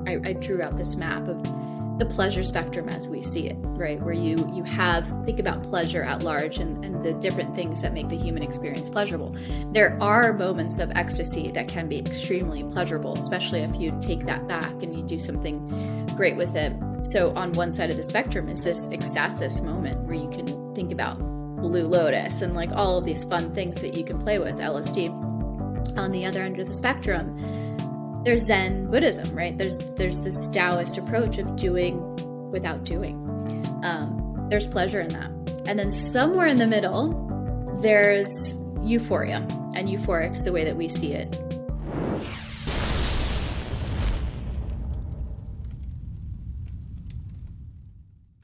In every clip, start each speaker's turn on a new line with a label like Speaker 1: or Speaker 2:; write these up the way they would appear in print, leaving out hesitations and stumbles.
Speaker 1: I drew out this map of the pleasure spectrum as we see it, right? Where you think about pleasure at large and the different things that make the human experience pleasurable. There are moments of ecstasy that can be extremely pleasurable, especially if you take that back and you do something great with it. So on one side of the spectrum is this ecstasis moment where you can think about Blue Lotus and like all of these fun things that you can play with, LSD. On the other end of the spectrum, there's Zen Buddhism, right? There's this Taoist approach of doing without doing. There's pleasure in that. And then somewhere in the middle, there's euphoria and euphorics, the way that we see it.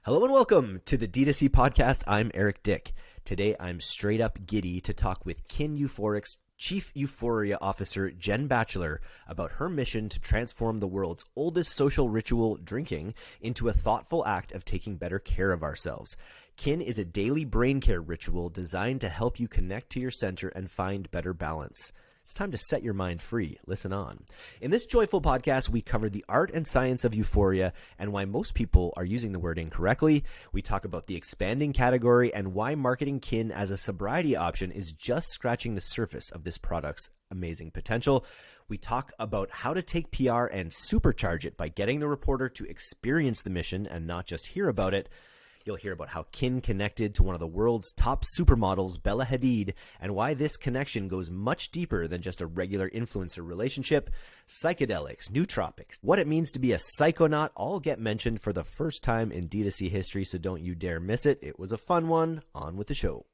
Speaker 2: Hello and welcome to the DTC Podcast. I'm Eric Dyck. Today I'm straight up giddy to talk with Kin Euphorics Chief Euphoria Officer Jen Batchelor about her mission to transform the world's oldest social ritual, drinking, into a thoughtful act of taking better care of ourselves. Kin is a daily brain care ritual designed to help you connect to your center and find better balance. It's time to set your mind free. Listen on. In this joyful podcast, we cover the art and science of euphoria and why most people are using the word incorrectly. We talk about the expanding category and why marketing Kin as a sobriety option is just scratching the surface of this product's amazing potential. We talk about how to take PR and supercharge it by getting the reporter to experience the mission and not just hear about it. You'll hear about how Kin connected to one of the world's top supermodels, Bella Hadid, and why this connection goes much deeper than just a regular influencer relationship. Psychedelics, nootropics, what it means to be a psychonaut all get mentioned for the first time in D2C history, so don't you dare miss it. It was a fun one. On with the show.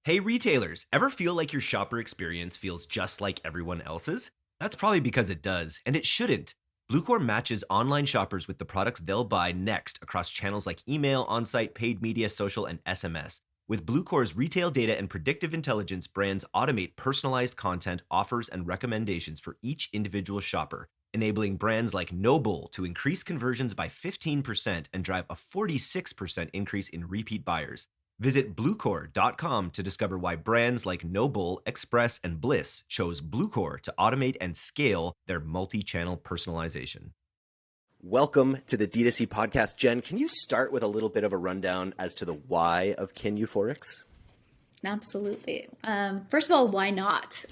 Speaker 2: Hey retailers, ever feel like your shopper experience feels just like everyone else's? That's probably because it does, and it shouldn't. Bluecore matches online shoppers with the products they'll buy next across channels like email, on-site, paid media, social, and SMS. With Bluecore's retail data and predictive intelligence, brands automate personalized content, offers, and recommendations for each individual shopper, enabling brands like Noble to increase conversions by 15% and drive a 46% increase in repeat buyers. Visit Bluecore.com to discover why brands like Noble, Express, and Bliss chose Bluecore to automate and scale their multi-channel personalization. Welcome to the D2C Podcast. Jen, can you start with a little bit of a rundown as to the why of Kin Euphorics?
Speaker 1: Absolutely. First of all, why not?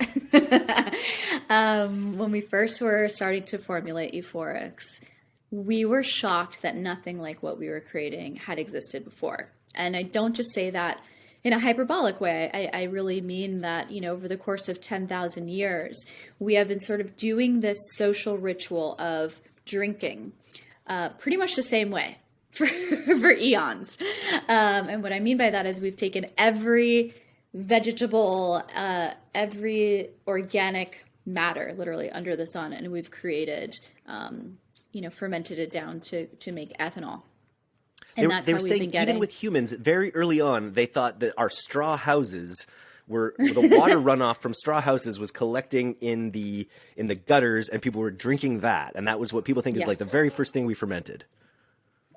Speaker 1: When we first were starting to formulate Euphorics, we were shocked that nothing like what we were creating had existed before. And I don't just say that in a hyperbolic way. I really mean that, over the course of 10,000 years, we have been sort of doing this social ritual of drinking pretty much the same way for eons. And what I mean by that is we've taken every vegetable, every organic matter literally under the sun, and we've created, fermented it down to make ethanol. And
Speaker 2: they were saying even with humans, very early on, they thought that our straw houses were the water runoff from straw houses was collecting in the gutters, and people were drinking that, and that was what people think is like the very first thing we fermented.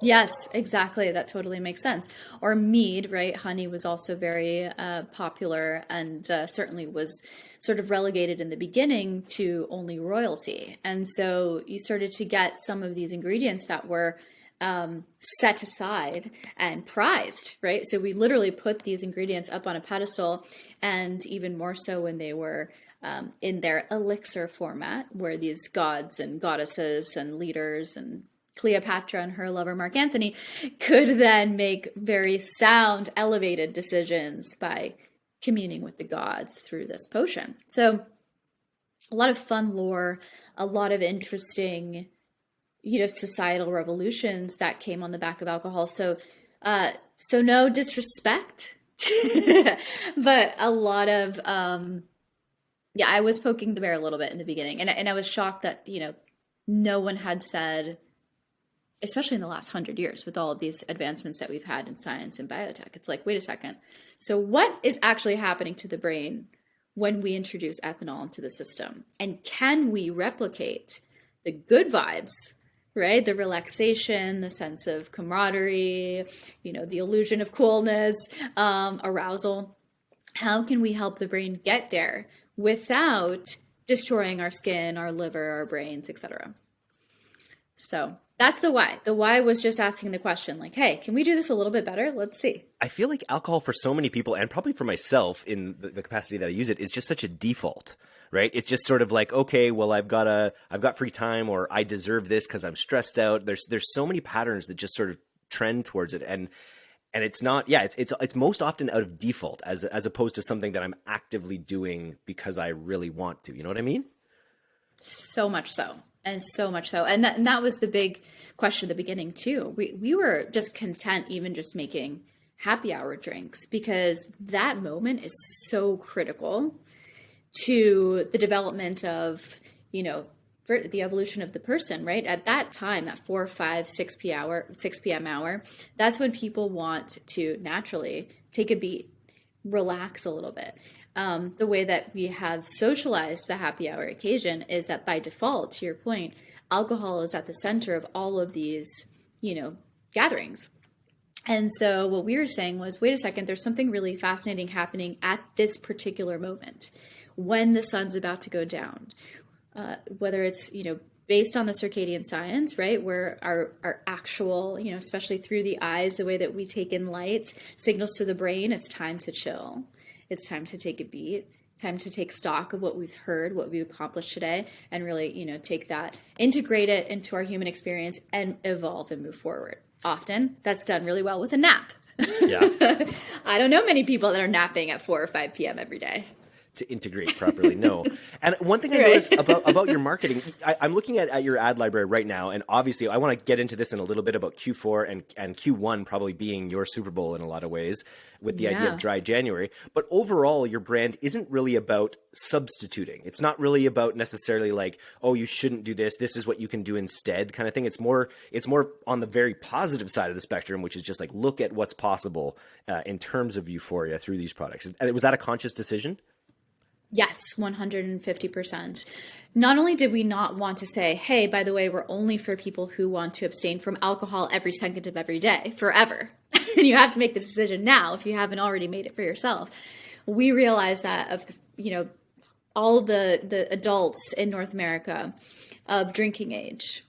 Speaker 1: Yes, exactly. That totally makes sense. Or mead, right? Honey was also very popular, and certainly was sort of relegated in the beginning to only royalty. And so you started to get some of these ingredients that were set aside and prized, right? So we literally put these ingredients up on a pedestal, and even more so when they were in their elixir format, where these gods and goddesses and leaders and Cleopatra and her lover Mark Antony could then make very sound, elevated decisions by communing with the gods through this potion. So a lot of fun lore, a lot of interesting societal revolutions that came on the back of alcohol. So no disrespect, but a lot of, I was poking the bear a little bit in the beginning, and I was shocked that, no one had said, especially in the last 100 years with all of these advancements that we've had in science and biotech. It's like, wait a second. So what is actually happening to the brain when we introduce ethanol into the system? And can we replicate the good vibes, right? The relaxation, the sense of camaraderie, the illusion of coolness, arousal. How can we help the brain get there without destroying our skin, our liver, our brains, etc.? So that's the why. The why was just asking the question like, hey, can we do this a little bit better? Let's see.
Speaker 2: I feel like alcohol for so many people, and probably for myself in the capacity that I use it, is just such a default, right? It's just sort of like, okay, well, I've got free time, or I deserve this because I'm stressed out. There's so many patterns that just sort of trend towards it. And it's not, it's most often out of default as opposed to something that I'm actively doing because I really want to. You know what I mean?
Speaker 1: So much so. And so much so. And that was the big question at the beginning too. We were just content even just making happy hour drinks because that moment is so critical to the development of, for the evolution of the person, right? At that time, that 4, 5, 6 p.m. hour, that's when people want to naturally take a beat, relax a little bit. The way that we have socialized the happy hour occasion is that by default, to your point, alcohol is at the center of all of these, gatherings. And so what we were saying was, wait a second, there's something really fascinating happening at this particular moment when the sun's about to go down, whether it's, based on the circadian science, right, where our actual, especially through the eyes, the way that we take in light signals to the brain, it's time to chill. It's time to take a beat, time to take stock of what we've heard, what we've accomplished today, and really, take that, integrate it into our human experience and evolve and move forward. Often that's done really well with a nap.
Speaker 2: Yeah.
Speaker 1: I don't know many people that are napping at 4 or 5 p.m. every day.
Speaker 2: To integrate properly, no. And one thing I noticed about your marketing, I'm looking at your ad library right now, and obviously I want to get into this in a little bit about Q4 and Q1 probably being your Super Bowl in a lot of ways with the idea of dry January. But overall, your brand isn't really about substituting. It's not really about necessarily like, oh, you shouldn't do this. This is what you can do instead kind of thing. It's more on the very positive side of the spectrum, which is just like, look at what's possible in terms of euphoria through these products. Was that a conscious decision?
Speaker 1: Yes, 150%. Not only did we not want to say, hey, by the way, we're only for people who want to abstain from alcohol every second of every day forever. And you have to make this decision now if you haven't already made it for yourself. We realized that of all the adults in North America of drinking age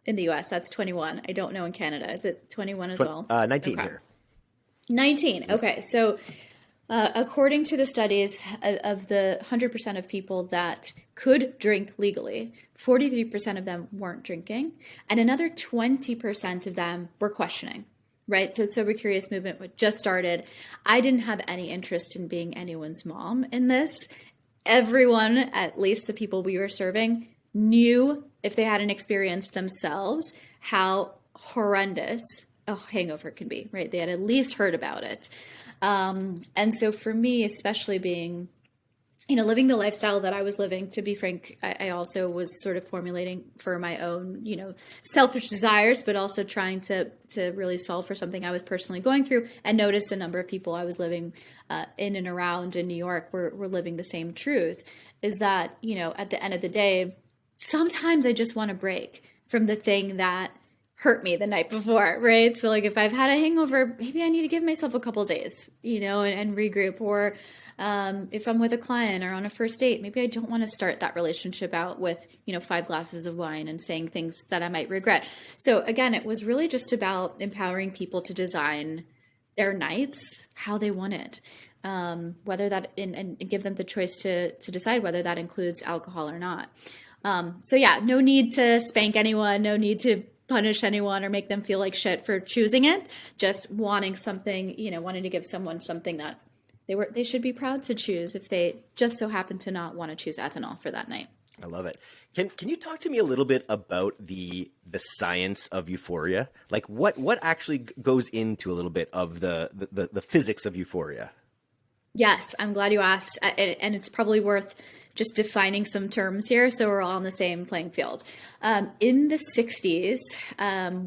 Speaker 1: in the US, that's 21. I don't know in Canada. Is it 21 as well?
Speaker 2: 19
Speaker 1: okay.
Speaker 2: here.
Speaker 1: 19. Okay. So according to the studies of the 100% of people that could drink legally, 43% of them weren't drinking, and another 20% of them were questioning, right? So Sober Curious movement just started. I didn't have any interest in being anyone's mom in this. Everyone, at least the people we were serving, knew if they hadn't experienced themselves how horrendous a hangover can be, right? They had at least heard about it. And so for me, especially being, living the lifestyle that I was living, to be frank, I also was sort of formulating for my own, selfish desires, but also trying to really solve for something I was personally going through, and noticed a number of people I was living in and around in New York were living the same truth, is that, at the end of the day, sometimes I just want to break from the thing that hurt me the night before, right? So like if I've had a hangover, maybe I need to give myself a couple of days, and regroup. Or if I'm with a client or on a first date, maybe I don't want to start that relationship out with, 5 glasses of wine and saying things that I might regret. So again, it was really just about empowering people to design their nights how they want it. Whether that, and give them the choice to decide whether that includes alcohol or not. So yeah, no need to spank anyone, no need to punish anyone or make them feel like shit for choosing it. Just wanting something, wanting to give someone something that they should be proud to choose if they just so happen to not want to choose ethanol for that night.
Speaker 2: I love it. Can you talk to me a little bit about the science of euphoria? Like what actually goes into a little bit of the physics of euphoria?
Speaker 1: Yes, I'm glad you asked. And it's probably worth just defining some terms here so we're all on the same playing field. In the 60s,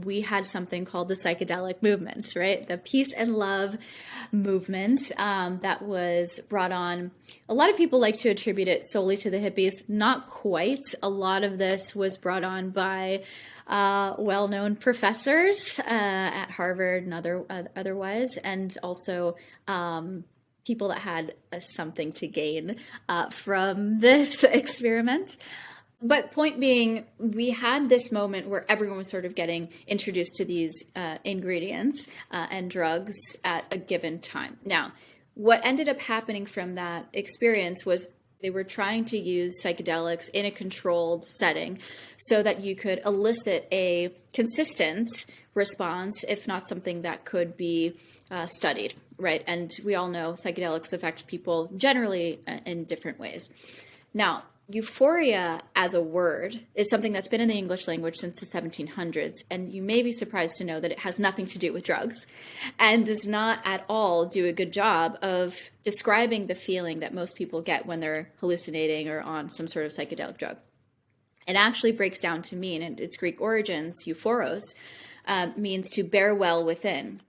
Speaker 1: we had something called the psychedelic movement, right? The peace and love movement that was brought on. A lot of people like to attribute it solely to the hippies. Not quite. A lot of this was brought on by well-known professors at Harvard and otherwise, and also people that had something to gain from this experiment. But point being, we had this moment where everyone was sort of getting introduced to these ingredients and drugs at a given time. Now, what ended up happening from that experience was they were trying to use psychedelics in a controlled setting so that you could elicit a consistent response, if not something that could be studied, right? And we all know psychedelics affect people generally in different ways. Now, euphoria as a word is something that's been in the English language since the 1700s, and you may be surprised to know that it has nothing to do with drugs and does not at all do a good job of describing the feeling that most people get when they're hallucinating or on some sort of psychedelic drug. It actually breaks down to mean, and its Greek origins, euphoros, means to bear well within.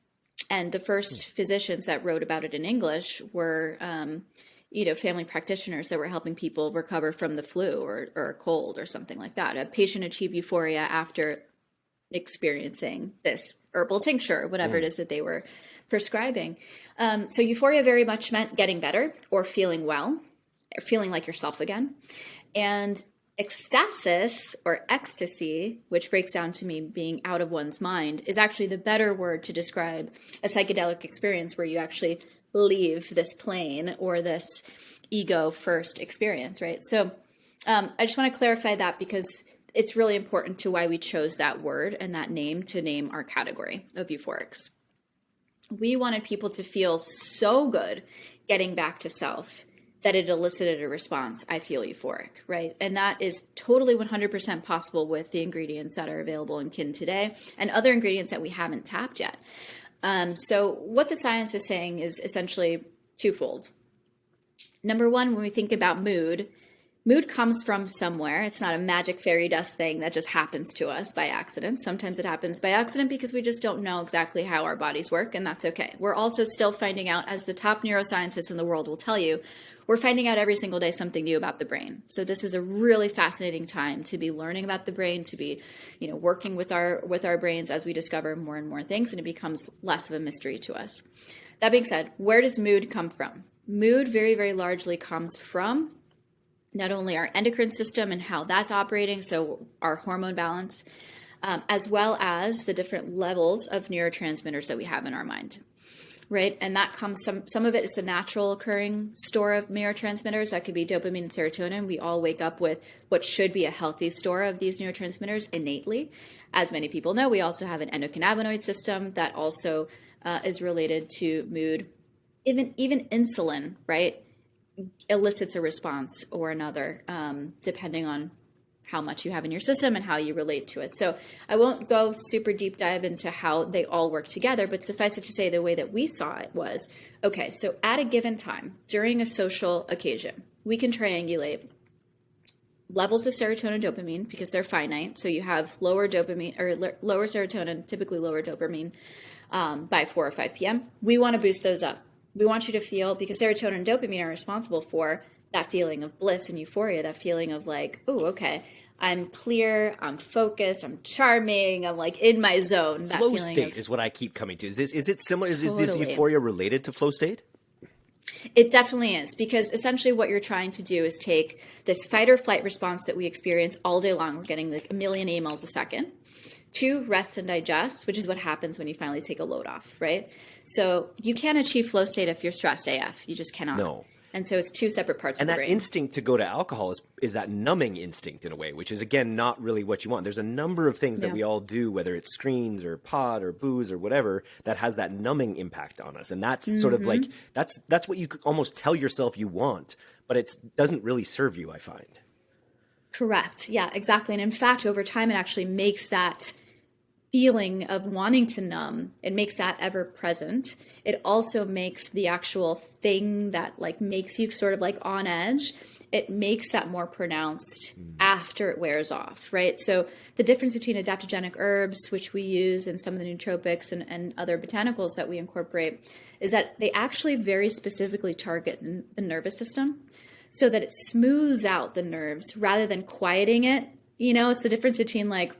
Speaker 1: And the first physicians that wrote about it in English were family practitioners that were helping people recover from the flu or a cold or something like that. A patient achieved euphoria after experiencing this herbal tincture or whatever it is that they were prescribing. So euphoria very much meant getting better or feeling well, or feeling like yourself again. And ecstasis or ecstasy, which breaks down to me being out of one's mind, is actually the better word to describe a psychedelic experience where you actually leave this plane or this ego first experience, right? So I just want to clarify that because it's really important to why we chose that word and that name to name our category of euphorics. We wanted people to feel so good getting back to self that it elicited a response, I feel euphoric, right? And that is totally 100% possible with the ingredients that are available in Kin today and other ingredients that we haven't tapped yet. So what the science is saying is essentially twofold. Number one, when we think about mood comes from somewhere. It's not a magic fairy dust thing that just happens to us by accident. Sometimes it happens by accident because we just don't know exactly how our bodies work, and that's okay. We're also still finding out, as the top neuroscientists in the world will tell you, we're finding out every single day something new about the brain. So this is a really fascinating time to be learning about the brain, to be, working with our brains as we discover more and more things, and it becomes less of a mystery to us. That being said, where does mood come from? Mood very, very largely comes from not only our endocrine system and how that's operating, so our hormone balance, as well as the different levels of neurotransmitters that we have in our mind. Right. And that comes some of it is a natural occurring store of neurotransmitters. That could be dopamine and serotonin. We all wake up with what should be a healthy store of these neurotransmitters innately. As many people know, we also have an endocannabinoid system that also is related to mood. Even insulin, right, elicits a response or another, depending on how much you have in your system and how you relate to it. So I won't go super deep dive into how they all work together, but suffice it to say the way that we saw it was, okay, so at a given time during a social occasion, we can triangulate levels of serotonin and dopamine because they're finite. So you have lower dopamine or lower serotonin, typically lower dopamine by 4 or 5 p.m. We want to boost those up. We want you to feel, because serotonin and dopamine are responsible for that feeling of bliss and euphoria, that feeling of like, oh, okay, I'm clear, I'm focused, I'm charming, I'm like in my zone. That
Speaker 2: flow state is what I keep coming to. Is it similar?
Speaker 1: Totally.
Speaker 2: Is euphoria related to flow state?
Speaker 1: It definitely is, because essentially what you're trying to do is take this fight or flight response that we experience all day long. We're getting like 1 million emails a second, to rest and digest, which is what happens when you finally take a load off, right? So you can't achieve flow state if you're stressed AF. You just cannot.
Speaker 2: No.
Speaker 1: And so it's two separate parts of the brain.
Speaker 2: And that instinct to go to alcohol is that numbing instinct in a way, which is, again, not really what you want. There's a number of things that we all do, whether it's screens or pot or booze or whatever, that has that numbing impact on us. And that's sort of like, that's what you could almost tell yourself you want, but it doesn't really serve you, I find.
Speaker 1: Correct. Yeah, exactly. And in fact, over time, it actually makes that feeling of wanting to numb, it makes that ever present. It also makes the actual thing that like makes you sort of like on edge, it makes that more pronounced after it wears off, right? So the difference between adaptogenic herbs, which we use, and some of the nootropics and other botanicals that we incorporate, is that they actually very specifically target the nervous system so that it smooths out the nerves rather than quieting it. You know, it's the difference between like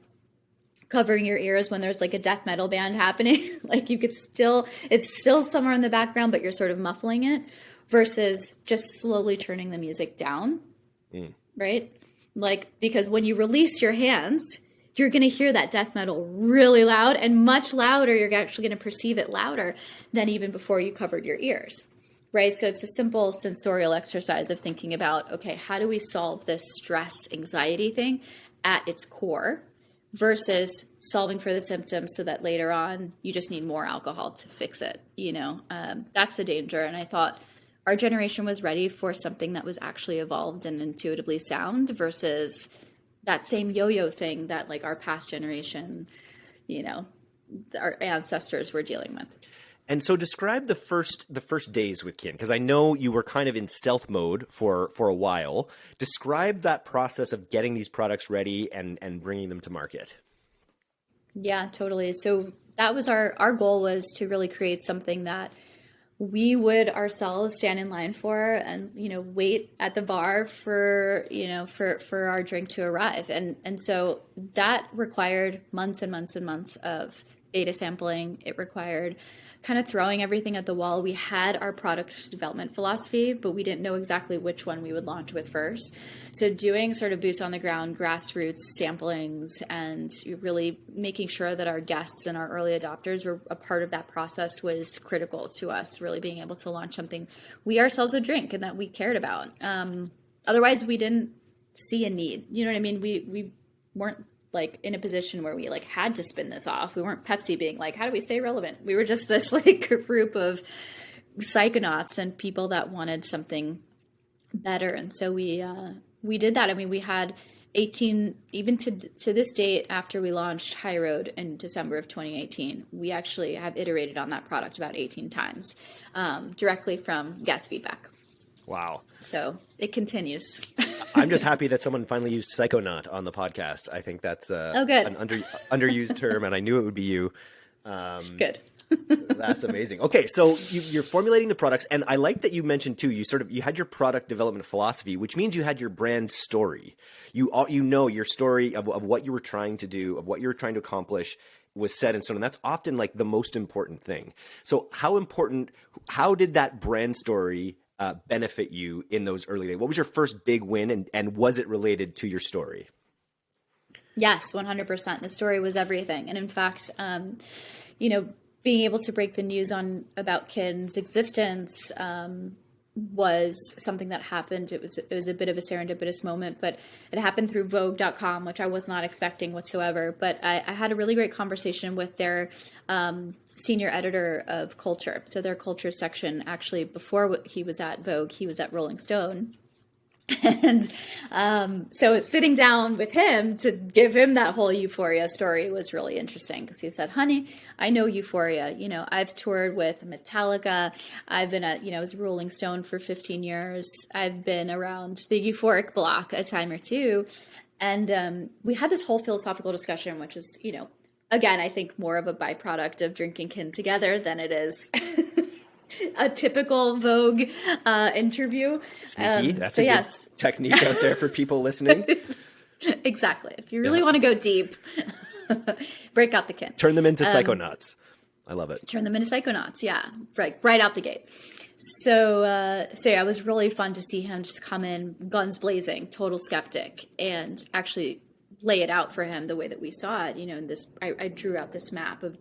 Speaker 1: covering your ears when there's like a death metal band happening. Like you could still, it's still somewhere in the background, but you're sort of muffling it, versus just slowly turning the music down. Right. Like, because when you release your hands, you're going to hear that death metal really loud, and much louder. You're actually going to perceive it louder than even before you covered your ears, right? So it's a simple sensorial exercise of thinking about, okay, how do we solve this stress anxiety thing at its core versus solving for the symptoms so that later on you just need more alcohol to fix it. That's the danger. And I thought our generation was ready for something that was actually evolved and intuitively sound versus that same yo-yo thing that like our past generation, our ancestors were dealing with.
Speaker 2: And so describe the first days with Kin, because I know you were kind of in stealth mode for a while. Describe that process of getting these products ready and bringing them to market.
Speaker 1: Yeah, totally. So that was our goal, was to really create something that we would ourselves stand in line for and, wait at the bar for our drink to arrive. And so that required months and months and months of beta sampling. It required kind of throwing everything at the wall. We had our product development philosophy, but we didn't know exactly which one we would launch with first. So doing sort of boots on the ground, grassroots samplings, and really making sure that our guests and our early adopters were a part of that process was critical to us really being able to launch something we ourselves would drink and that we cared about. Otherwise, we didn't see a need. You know what I mean? We weren't like in a position where we like had to spin this off. We weren't Pepsi being like, how do we stay relevant? We were just this like group of psychonauts and people that wanted something better. And so we did that. I mean, we had 18, even to this date, after we launched High Road in December of 2018, we actually have iterated on that product about 18 times, directly from guest feedback.
Speaker 2: Wow.
Speaker 1: So it continues.
Speaker 2: I'm just happy that someone finally used psychonaut on the podcast. I think that's an underused term, and I knew it would be you.
Speaker 1: Good.
Speaker 2: That's amazing. Okay, so you're formulating the products, and I like that you mentioned too. You had your product development philosophy, which means you had your brand story. You know your story of what you were trying to do, of what you were trying to accomplish was set in stone, and that's often like the most important thing. So how did that brand story benefit you in those early days? What was your first big win, and was it related to your story?
Speaker 1: Yes, 100%. The story was everything. And in fact, being able to break the news about Kin's existence was something that happened. It was a bit of a serendipitous moment, but it happened through Vogue.com, which I was not expecting whatsoever. But I had a really great conversation with their senior editor of culture. So their culture section, actually, before he was at Vogue, he was at Rolling Stone. And so sitting down with him to give him that whole Euphoria story was really interesting, because he said, honey, I know Euphoria. I've toured with Metallica. I've been at, I was Rolling Stone for 15 years. I've been around the euphoric block a time or two. And we had this whole philosophical discussion, which is, again, I think more of a byproduct of drinking Kin together than it is a typical Vogue interview.
Speaker 2: Sneaky. That's a good technique out there for people listening.
Speaker 1: Exactly. If you really want to go deep, break out the Kin.
Speaker 2: Turn them into psychonauts. I love it.
Speaker 1: Turn them into psychonauts. Yeah. Right out the gate. So yeah, it was really fun to see him just come in guns blazing, total skeptic, and actually lay it out for him the way that we saw it. In this, I drew out this map of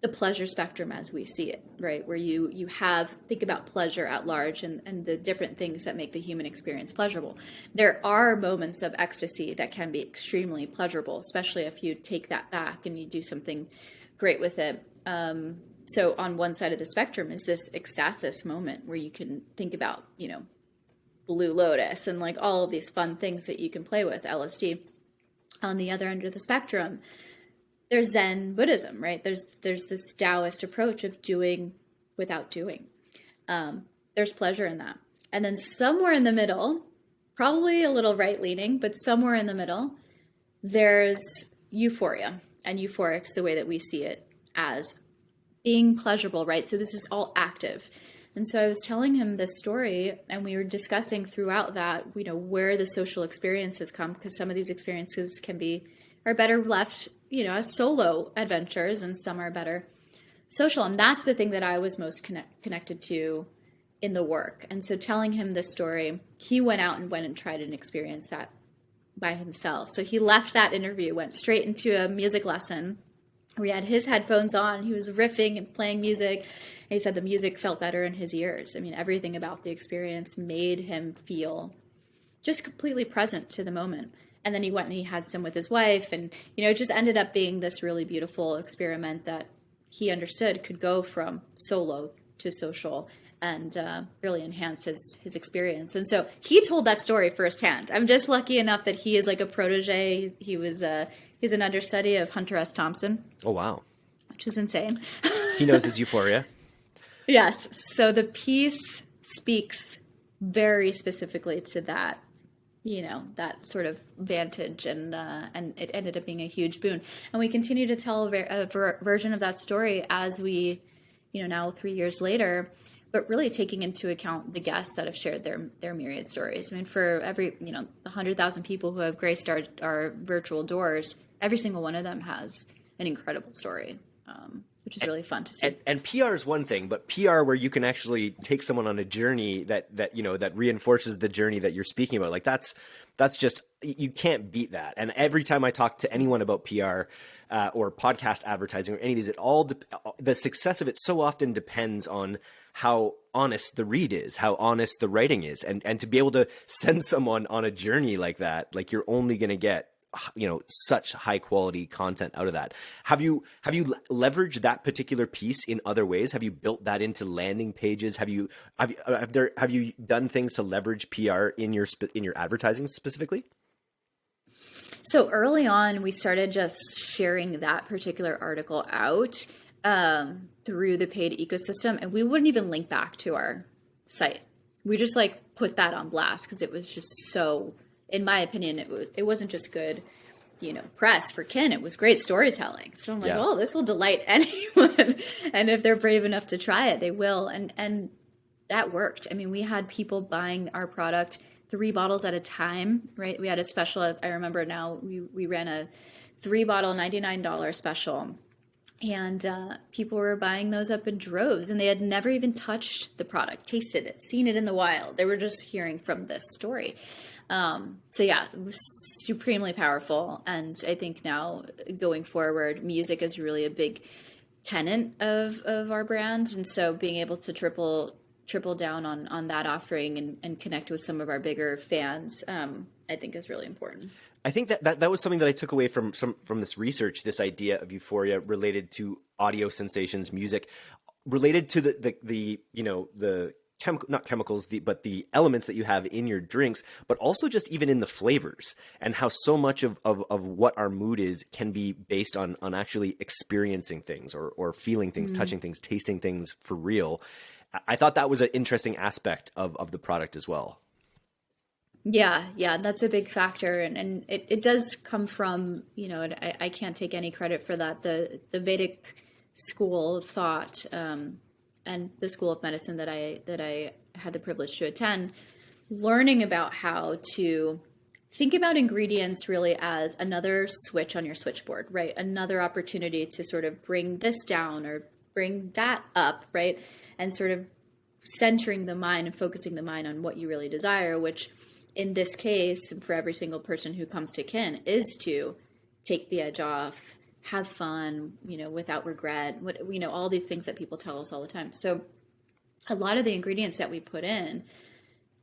Speaker 1: the pleasure spectrum as we see it, right? Where you think about pleasure at large and the different things that make the human experience pleasurable. There are moments of ecstasy that can be extremely pleasurable, especially if you take that back and you do something great with it. So on one side of the spectrum is this ecstasis moment where you can think about, Blue Lotus and like all of these fun things that you can play with, LSD. On the other end of the spectrum, there's Zen Buddhism, right? There's this Taoist approach of doing without doing. There's pleasure in that. And then somewhere in the middle, probably a little right-leaning, but somewhere in the middle, there's euphoria and euphorics, the way that we see it as being pleasurable, right? So this is all active. And so I was telling him this story, and we were discussing throughout that, where the social experiences come, because some of these experiences are better left, as solo adventures, and some are better social. And that's the thing that I was most connected to in the work. And so telling him this story, he went and tried and experienced that by himself. So he left that interview, went straight into a music lesson. We had his headphones on. He was riffing and playing music. And he said the music felt better in his ears. I mean, everything about the experience made him feel just completely present to the moment. And then he went and he had some with his wife. And, it just ended up being this really beautiful experiment that he understood could go from solo to social and really enhance his experience. And so he told that story firsthand. I'm just lucky enough that he is like a protege. He's an understudy of Hunter S. Thompson.
Speaker 2: Oh, wow.
Speaker 1: Which is insane.
Speaker 2: He knows his Euphoria.
Speaker 1: Yes. So the piece speaks very specifically to that, that sort of vantage, and it ended up being a huge boon. And we continue to tell a version of that story as we, now 3 years later, but really taking into account the guests that have shared their myriad stories. I mean, for every, the 100,000 people who have graced our virtual doors, every single one of them has an incredible story, which is really fun to see.
Speaker 2: And PR is one thing, but PR where you can actually take someone on a journey that reinforces the journey that you're speaking about. Like that's just, you can't beat that. And every time I talk to anyone about PR or podcast advertising or any of these, the success of it so often depends on how honest the read is, how honest the writing is. And to be able to send someone on a journey like that, like you're only going to get such high quality content out of that. Have you leveraged that particular piece in other ways? Have you built that into landing pages? Have you done things to leverage PR in your advertising specifically?
Speaker 1: So early on, we started just sharing that particular article out through the paid ecosystem, and we wouldn't even link back to our site. We just put that on blast because it was just so, in my opinion, it wasn't just good, press for Kin. It was great storytelling. So I'm like, oh, this will delight anyone. And if they're brave enough to try it, they will. And that worked. I mean, we had people buying our product 3 bottles at a time, right? We had a special. I remember now we ran a 3-bottle $99 special. And people were buying those up in droves, and they had never even touched the product, tasted it, seen it in the wild. They were just hearing from this story. So yeah, it was supremely powerful. And I think now going forward, music is really a big tenet of our brand. And so being able to triple down on that offering and connect with some of our bigger fans, I think is really important.
Speaker 2: I think that was something that I took away from this research, this idea of euphoria related to audio sensations, music, related to the not chemicals, but the elements that you have in your drinks, but also just even in the flavors, and how so much of what our mood is can be based on actually experiencing things or feeling things, touching things, tasting things for real. I thought that was an interesting aspect of the product as well.
Speaker 1: Yeah, that's a big factor. And it does come from, I can't take any credit for that. The Vedic school of thought and the school of medicine that I had the privilege to attend, learning about how to think about ingredients really as another switch on your switchboard, right? Another opportunity to sort of bring this down or bring that up, right? And sort of centering the mind and focusing the mind on what you really desire, which in this case, for every single person who comes to Kin, is to take the edge off, have fun, without regret, all these things that people tell us all the time. So a lot of the ingredients that we put in,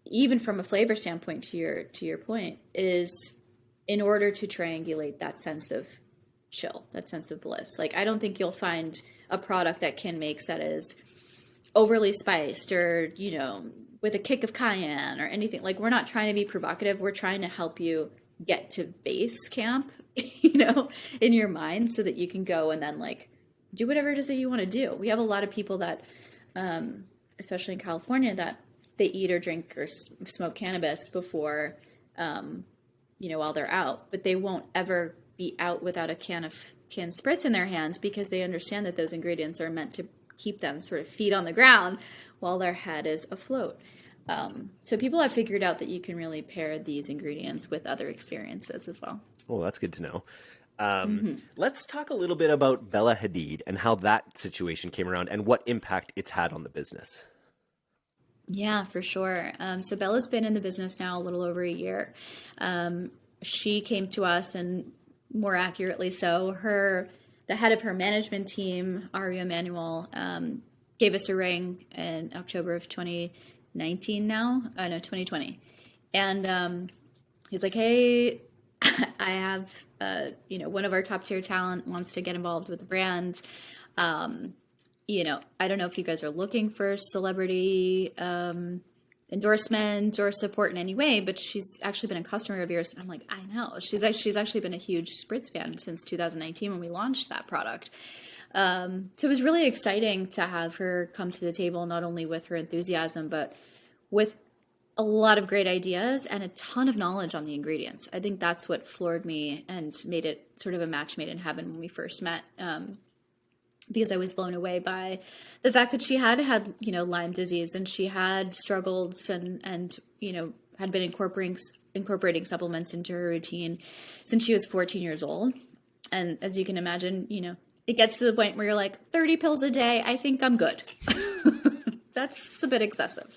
Speaker 1: even from a flavor standpoint, to your point, is in order to triangulate that sense of chill, that sense of bliss. Like, I don't think you'll find a product that Kin makes that is overly spiced or, with a kick of cayenne or anything. Like, we're not trying to be provocative. We're trying to help you get to base camp, in your mind, so that you can go and then do whatever it is that you want to do. We have a lot of people that, especially in California, that they eat or drink or smoke cannabis before, while they're out, but they won't ever be out without a can spritz in their hands, because they understand that those ingredients are meant to keep them sort of feet on the ground while their head is afloat. So people have figured out that you can really pair these ingredients with other experiences as well.
Speaker 2: Oh, that's good to know. Let's talk a little bit about Bella Hadid and how that situation came around and what impact it's had on the business.
Speaker 1: Yeah, for sure. So Bella's been in the business now a little over a year. she came to us, and more accurately so, the head of her management team, Aria Emanuel, gave us a ring in October of 2019 now, no, 2020. And he's like, hey, I have, one of our top tier talent wants to get involved with the brand. I don't know if you guys are looking for celebrity endorsement or support in any way, but she's actually been a customer of yours. And I'm like, I know. She's actually been a huge Spritz fan since 2019 when we launched that product. So it was really exciting to have her come to the table, not only with her enthusiasm, but with a lot of great ideas and a ton of knowledge on the ingredients. I think that's what floored me and made it sort of a match made in heaven when we first met. Because I was blown away by the fact that she had Lyme disease, and she had struggled and had been incorporating supplements into her routine since she was 14 years old. And as you can imagine, it gets to the point where you're like, 30 pills a day, I think I'm good. That's a bit excessive.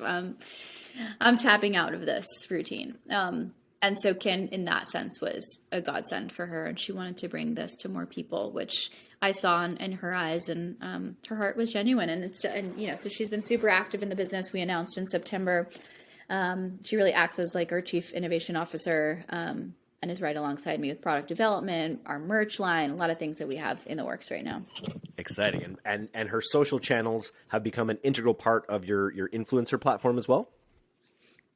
Speaker 1: I'm tapping out of this routine. And so Kin, in that sense, was a godsend for her, and she wanted to bring this to more people, which I saw in her eyes, and her heart was genuine. And so she's been super active in the business. We announced in September. She really acts as like our chief innovation officer, and is right alongside me with product development, our merch line, a lot of things that we have in the works right now.
Speaker 2: Exciting. And her social channels have become an integral part of your influencer platform as well?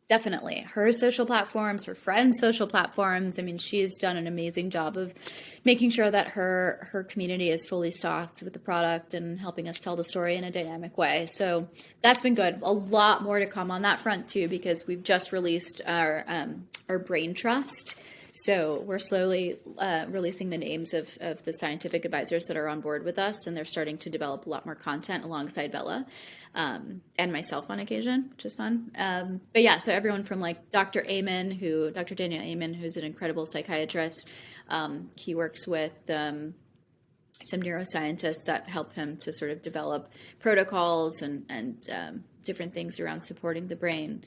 Speaker 1: Definitely. Her social platforms, her friends' social platforms. I mean, she's done an amazing job of making sure that her community is fully stocked with the product and helping us tell the story in a dynamic way. So that's been good. A lot more to come on that front too, because we've just released our brain trust. So we're slowly releasing the names of the scientific advisors that are on board with us, and they're starting to develop a lot more content alongside Bella and myself on occasion, which is fun. But yeah, so everyone from like Dr. Daniel Amen, who's an incredible psychiatrist. He works with some neuroscientists that help him to sort of develop protocols and different things around supporting the brain.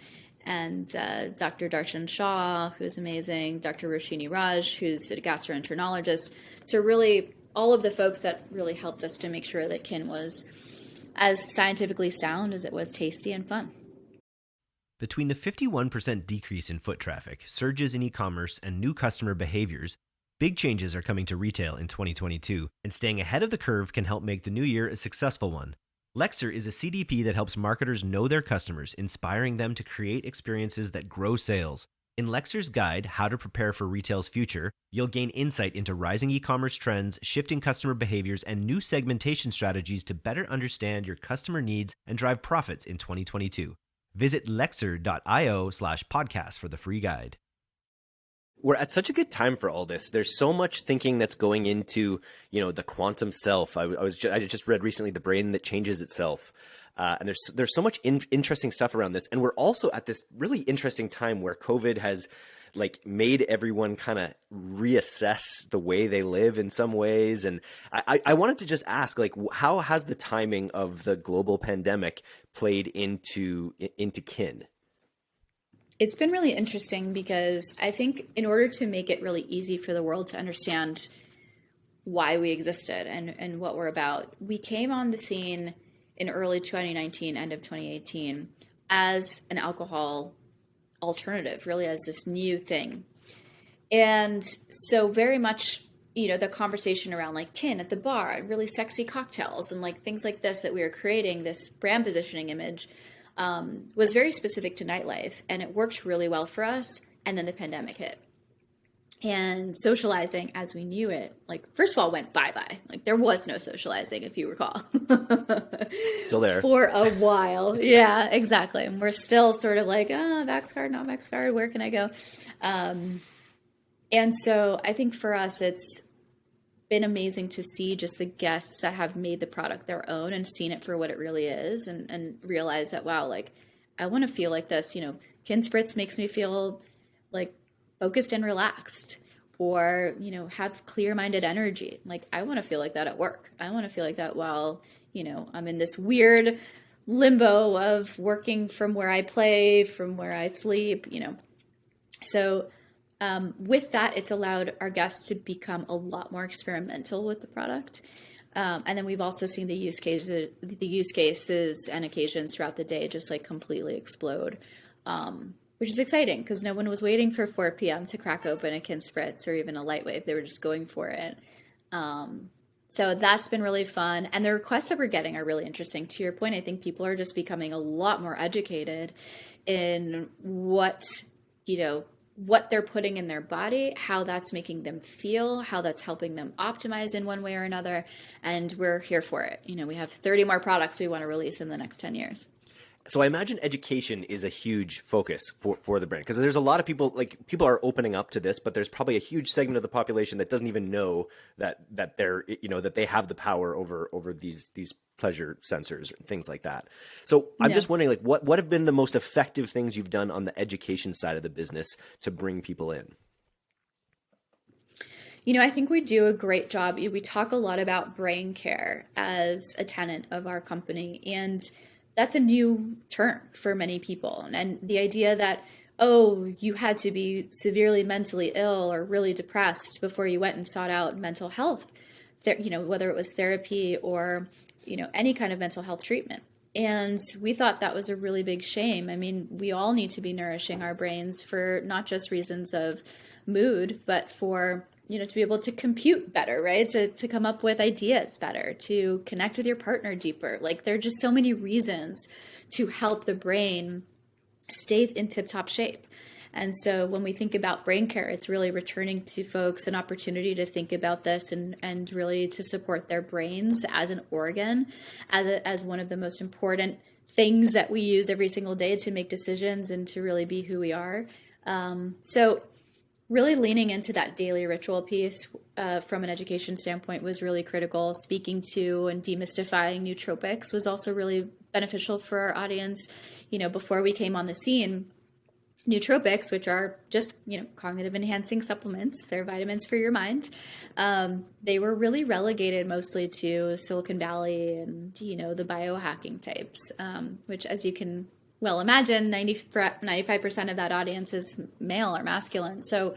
Speaker 1: And Dr. Darshan Shah, who's amazing, Dr. Roshini Raj, who's a gastroenterologist. So really all of the folks that really helped us to make sure that Kin was as scientifically sound as it was tasty and fun.
Speaker 2: Between the 51% decrease in foot traffic, surges in e-commerce, and new customer behaviors, big changes are coming to retail in 2022, and staying ahead of the curve can help make the new year a successful one. Lexer is a CDP that helps marketers know their customers, inspiring them to create experiences that grow sales. In Lexer's guide, How to Prepare for Retail's Future, you'll gain insight into rising e-commerce trends, shifting customer behaviors, and new segmentation strategies to better understand your customer needs and drive profits in 2022. Visit lexer.io/podcast for the free guide. We're at such a good time for all this. There's so much thinking that's going into, the quantum self. I just read recently The Brain That Changes Itself. And there's so much interesting stuff around this. And we're also at this really interesting time where COVID has made everyone kind of reassess the way they live in some ways. And I wanted to just ask, how has the timing of the global pandemic played into Kin?
Speaker 1: It's been really interesting because I think in order to make it really easy for the world to understand why we existed and what we're about, we came on the scene in early 2019, end of 2018, as an alcohol alternative, really as this new thing. And so very much, the conversation around Kin at the bar, really sexy cocktails and things like this that we were creating, this brand positioning image, was very specific to nightlife, and it worked really well for us. And then the pandemic hit, and socializing as we knew it, first of all, went bye-bye. There was no socializing, if you recall.
Speaker 2: Still there.
Speaker 1: For a while. Yeah, exactly. And we're still sort of vax card, not vax card, where can I go? And so I think for us, it's been amazing to see just the guests that have made the product their own and seen it for what it really is, and realize that, wow, I want to feel like this. Kin Spritz makes me feel focused and relaxed, or have clear-minded energy. I want to feel like that at work. I want to feel like that while I'm in this weird limbo of working from where I play, from where I sleep. So With that, it's allowed our guests to become a lot more experimental with the product. And then we've also seen the use cases and occasions throughout the day just like completely explode, which is exciting because no one was waiting for 4 p.m. to crack open a Kin Spritz or even a Lightwave. They were just going for it. So that's been really fun. And the requests that we're getting are really interesting. To your point, I think people are just becoming a lot more educated in what they're putting in their body, how that's making them feel, how that's helping them optimize in one way or another. And we're here for it. We have 30 more products we want to release in the next 10 years.
Speaker 2: So I imagine education is a huge focus for the brand, because there's a lot of people are opening up to this, but there's probably a huge segment of the population that doesn't even know that they're, that they have the power over these pleasure sensors and things like that. So I'm just wondering, what have been the most effective things you've done on the education side of the business to bring people in?
Speaker 1: I think we do a great job. We talk a lot about brain care as a tenet of our company, and that's a new term for many people. And the idea that, you had to be severely mentally ill or really depressed before you went and sought out mental health, whether it was therapy or, any kind of mental health treatment. And we thought that was a really big shame. I mean, we all need to be nourishing our brains for not just reasons of mood, but for to be able to compute better, right? To come up with ideas better, to connect with your partner deeper. Like, there are just so many reasons to help the brain stay in tip-top shape. And so when we think about brain care, it's really returning to folks an opportunity to think about this and really to support their brains as an organ, as one of the most important things that we use every single day to make decisions and to really be who we are. So really leaning into that daily ritual piece from an education standpoint was really critical. Speaking to and demystifying nootropics was also really beneficial for our audience. Before we came on the scene, nootropics, which are just, cognitive enhancing supplements, they're vitamins for your mind. They were really relegated mostly to Silicon Valley and, the biohacking types, which, as you can well imagine, 95% of that audience is male or masculine. So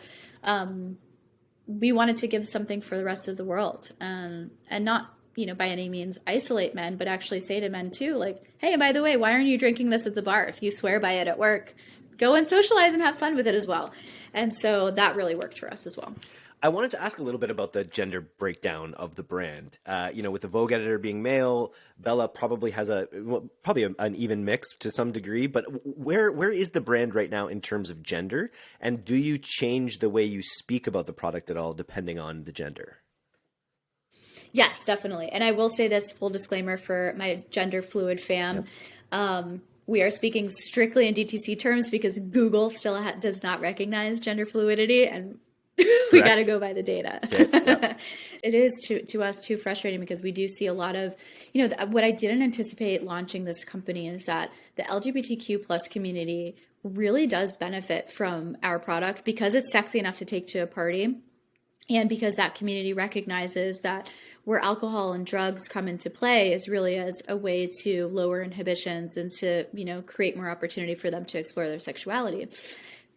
Speaker 1: we wanted to give something for the rest of the world, and not, by any means isolate men, but actually say to men too, like, hey, by the way, why aren't you drinking this at the bar? If you swear by it at work, go and socialize and have fun with it as well. And so that really worked for us as well.
Speaker 2: I wanted to ask a little bit about the gender breakdown of the brand. With the Vogue editor being male, Bella probably has an even mix to some degree, but where is the brand right now in terms of gender? And do you change the way you speak about the product at all depending on the gender?
Speaker 1: Yes, definitely. And I will say this, full disclaimer for my gender fluid fam. Yep. We are speaking strictly in DTC terms because Google still does not recognize gender fluidity, and we got to go by the data. Okay. Yep. It is to us too frustrating because we do see a lot of, what I didn't anticipate launching this company is that the LGBTQ plus community really does benefit from our product because it's sexy enough to take to a party, and because that community recognizes that where alcohol and drugs come into play is really as a way to lower inhibitions and to, create more opportunity for them to explore their sexuality.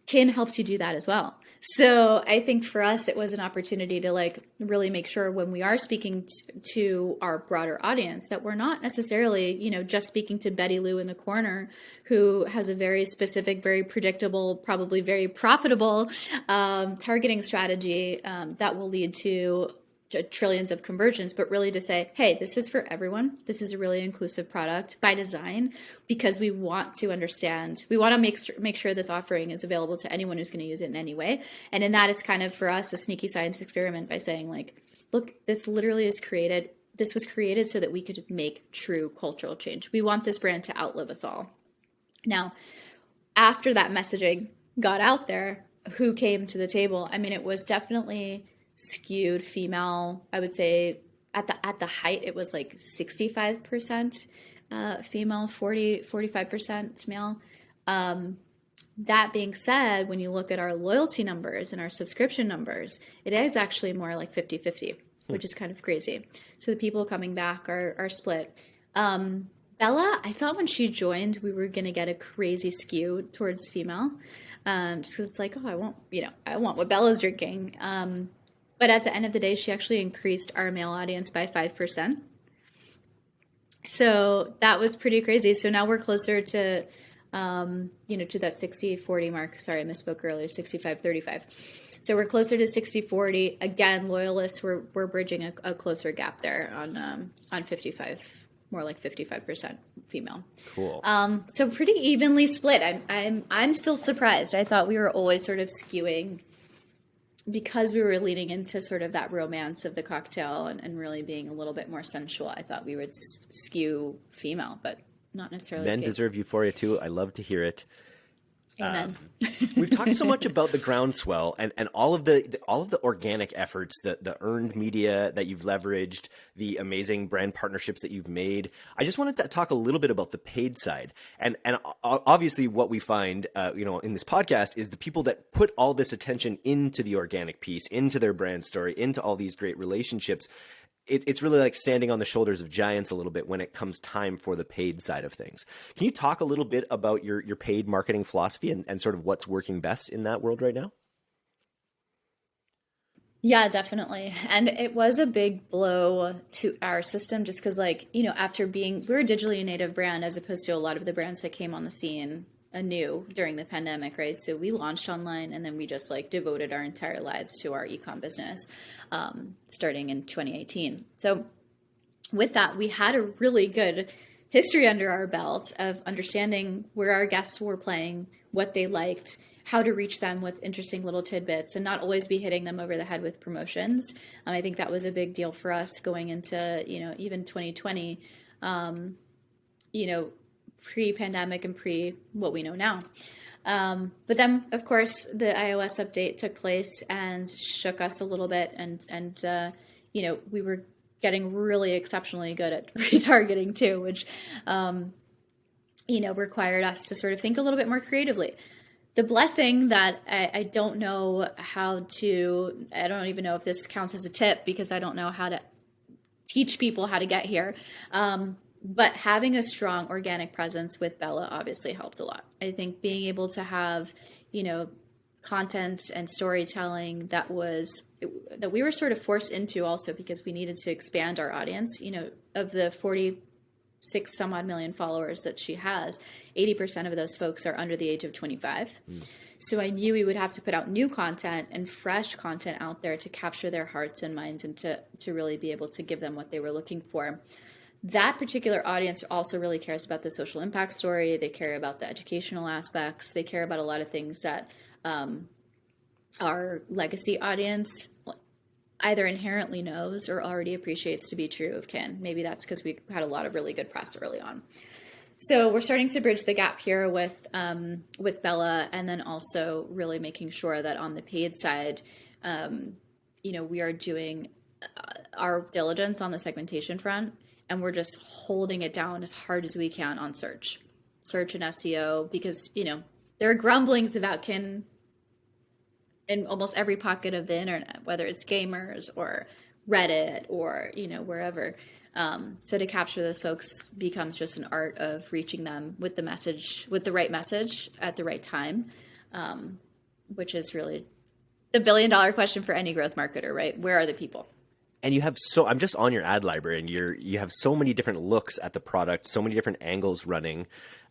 Speaker 1: Kin helps you do that as well. So I think for us, it was an opportunity to really make sure when we are speaking to our broader audience that we're not necessarily, just speaking to Betty Lou in the corner, who has a very specific, very predictable, probably very profitable targeting strategy that will lead to trillions of conversions, but really to say, hey, this is for everyone. This is a really inclusive product by design because we want to understand, we want to make sure this offering is available to anyone who's going to use it in any way. And in that, it's kind of for us a sneaky science experiment by saying look, this literally is created. This was created so that we could make true cultural change. We want this brand to outlive us all. Now, after that messaging got out there, who came to the table? I mean, it was definitely skewed female. I would say at the height, it was 65% female, 45% male. That being said, when you look at our loyalty numbers and our subscription numbers, it is actually more like 50-50, which is kind of crazy. So the people coming back are split. Bella, I thought when she joined, we were going to get a crazy skew towards female. just because it's like, oh, I want what Bella's drinking. But at the end of the day, she actually increased our male audience by 5%. So that was pretty crazy. So now we're closer to, to that 60-40 mark. Sorry, I misspoke earlier, 65-35. So we're closer to 60-40. Again, loyalists, we're bridging a closer gap there on 55, more like 55% female.
Speaker 2: Cool.
Speaker 1: So pretty evenly split. I'm still surprised. I thought we were always sort of skewing, because we were leaning into sort of that romance of the cocktail and really being a little bit more sensual. I thought we would skew female, but not necessarily.
Speaker 2: Men deserve euphoria too. I love to hear it.
Speaker 1: Amen.
Speaker 2: We've talked so much about the groundswell and all of the organic efforts, the earned media that you've leveraged, the amazing brand partnerships that you've made. I just wanted to talk a little bit about the paid side. And obviously what we find, in this podcast is the people that put all this attention into the organic piece, into their brand story, into all these great relationships. It's really like standing on the shoulders of giants a little bit when it comes time for the paid side of things. Can you talk a little bit about your paid marketing philosophy and sort of what's working best in that world right now?
Speaker 1: Yeah, definitely. And it was a big blow to our system just because, after we're a digitally native brand as opposed to a lot of the brands that came on the scene anew during the pandemic, right? So we launched online and then we just devoted our entire lives to our e-com business, starting in 2018. So with that, we had a really good history under our belt of understanding where our guests were playing, what they liked, how to reach them with interesting little tidbits and not always be hitting them over the head with promotions. I think that was a big deal for us going into, even 2020, pre-pandemic and pre what we know now. But then, of course, the iOS update took place and shook us a little bit. And we were getting really exceptionally good at retargeting too, which, required us to sort of think a little bit more creatively. The blessing that I don't know I don't even know if this counts as a tip because I don't know how to teach people how to get here. But having a strong organic presence with Bella obviously helped a lot. I think being able to have, content and storytelling that we were sort of forced into also because we needed to expand our audience, of the 46 some odd million followers that she has, 80% of those folks are under the age of 25. So I knew we would have to put out new content and fresh content out there to capture their hearts and minds and to really be able to give them what they were looking for. That particular audience also really cares about the social impact story. They care about the educational aspects. They care about a lot of things that our legacy audience either inherently knows or already appreciates to be true of Kin. Maybe that's because we had a lot of really good press early on. So we're starting to bridge the gap here with Bella, and then also really making sure that on the paid side, we are doing our diligence on the segmentation front. And we're just holding it down as hard as we can on search and SEO, because, there are grumblings about Kin in almost every pocket of the internet, whether it's gamers or Reddit or, wherever. So to capture those folks becomes just an art of reaching them with the right message at the right time, which is really the $1 billion question for any growth marketer, right? Where are the people?
Speaker 2: And you have I'm just on your ad library and you have so many different looks at the product, so many different angles running.